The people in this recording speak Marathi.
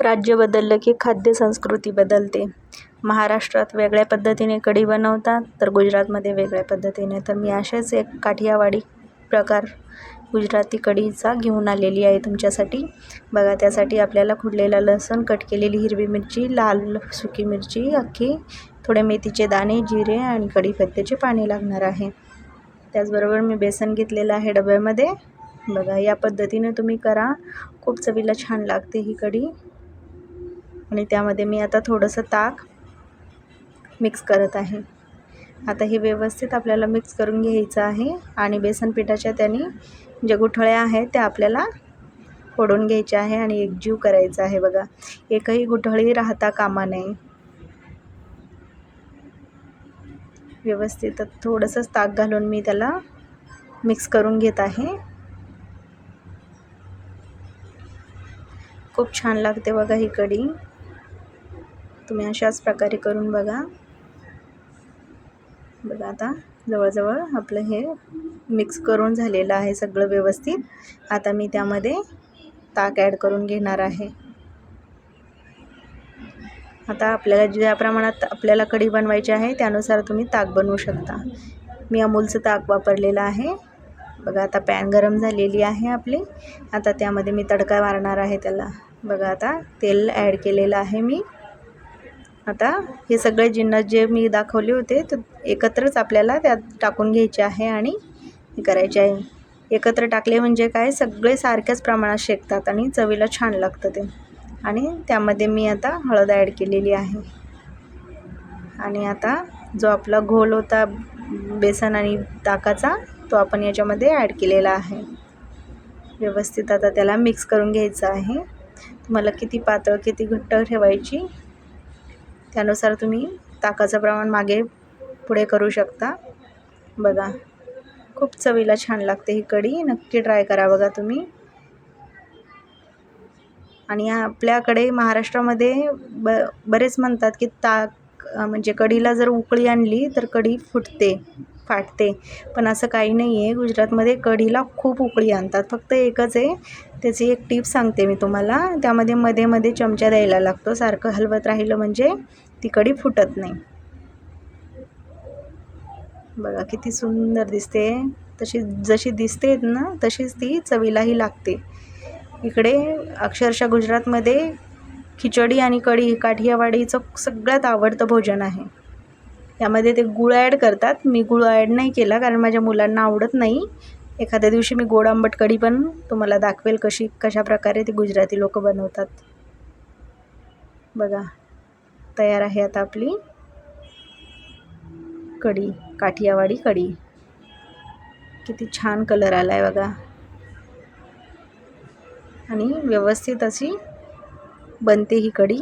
राज्य बदललं की खाद्य संस्कृती बदलते. महाराष्ट्रात वेगळ्या पद्धतीने कढी बनवतात, तर गुजरातमध्ये वेगळ्या पद्धतीने. तर मी असेच एक काठियावाडी प्रकार गुजराती कढीचा घेऊन आलेली आहे तुमच्यासाठी. बघा, त्यासाठी आपल्याला खुडलेला लसूण, कट केलेली हिरवी मिरची, लाल सुकी मिरची अख्खी, थोडे मेथीचे दाणे, जिरे आणि कढीपत्त्याचे पाणी लागणार आहे. त्याचबरोबर मी बेसन घेतलेलं आहे डब्यामध्ये. बघा, या पद्धतीने तुम्ही करा, खूप चवीला छान लागते ही कढी. आणि त्यामध्ये मी आता थोडंसं ताक मिक्स करत आहे. आता हे व्यवस्थित आपल्याला मिक्स करून घ्यायचं आहे आणि बेसन पिठाच्या त्याने ज्या गुठळ्या आहेत त्या आपल्याला फोडून घ्यायच्या आहे आणि एकजीव करायचा आहे. बघा, एकही गुठळी राहता कामा नये. व्यवस्थित थोडंसंच ताक घालून मी त्याला मिक्स करून घेत आहे. खूप छान लागते बघा ही कढी. तुम्ही अशाच प्रकारे करून बघा. बघा, आता जवळजवळ आपलं हे मिक्स करून झालेलं आहे सगळं व्यवस्थित. आता मी त्यामध्ये ताक ॲड करून घेणार आहे. आता आपल्याला ज्या प्रमाणात आपल्याला कढी बनवायची आहे त्यानुसार तुम्ही ताक बनवू शकता. मी अमूलचं ताक वापरलेलं आहे. बघा, आता पॅन गरम झालेली आहे आपली. आता त्यामध्ये मी तडका मारणार आहे त्याला. बघा, आता तेल ॲड केलेलं आहे मी. आता हे सगळे जिन्नस जे मी दाखवले होते ते एकत्रच आपल्याला त्यात टाकून घ्यायचे आहे आणि हे करायचे आहे. एकत्र टाकले म्हणजे काय, सगळे सारख्याच प्रमाणात शेकतात आणि चवीला छान लागतं ते. आणि त्यामध्ये मी आता हळद ॲड केलेली आहे. आणि आता जो आपला घोल होता बेसन आणि ताकाचा, तो आपण याच्यामध्ये ॲड केलेला आहे. व्यवस्थित आता त्याला मिक्स करून घ्यायचं आहे. तुम्हाला किती पातळ किती घट्ट ठेवायची त्यानुसार तुम्ही ताकाचं प्रमाण मागे पुढे करू शकता. बघा, खूप चवीला छान लागते ही कढी. नक्की ट्राय करा बघा तुम्ही. आणि आपल्याकडे महाराष्ट्रामध्ये बरेच म्हणतात की ताक म्हणजे कढीला जर उकळी आणली तर कढी फाटते. पण असं काही नाही आहे. गुजरातमध्ये कढीला खूप उकळी आणतात. फक्त एकच आहे, त्याची एक टिप सांगते मी तुम्हाला. त्यामध्ये मध्ये मध्ये चमचा द्यायला लागतो. सारखं हलवत राहिलं म्हणजे ती कढी फुटत नाही. बघा, किती सुंदर दिसते. जशी दिसते ना तशीच ती चवीलाही लागते. इकडे अक्षरशः गुजरातमध्ये खिचडी आणि कढी काठियावाडीचं सगळ्यात आवडतं भोजन आहे. यामध्ये ते गूळ ॲड करतात. मी गूळ ॲड नाही केला कारण माझ्या मुलांना आवडत नाही. एखाद्या दिवशी मी गोड आंबट कढी पण तुम्हाला दाखवेल कशा प्रकारे ते गुजराती लोक बनवतात. बघा, तयार आहे आता आपली कढी, काठियावाडी कढी. किती छान कलर आला आहे बघा. आणि व्यवस्थित अशी बनते ही कढी.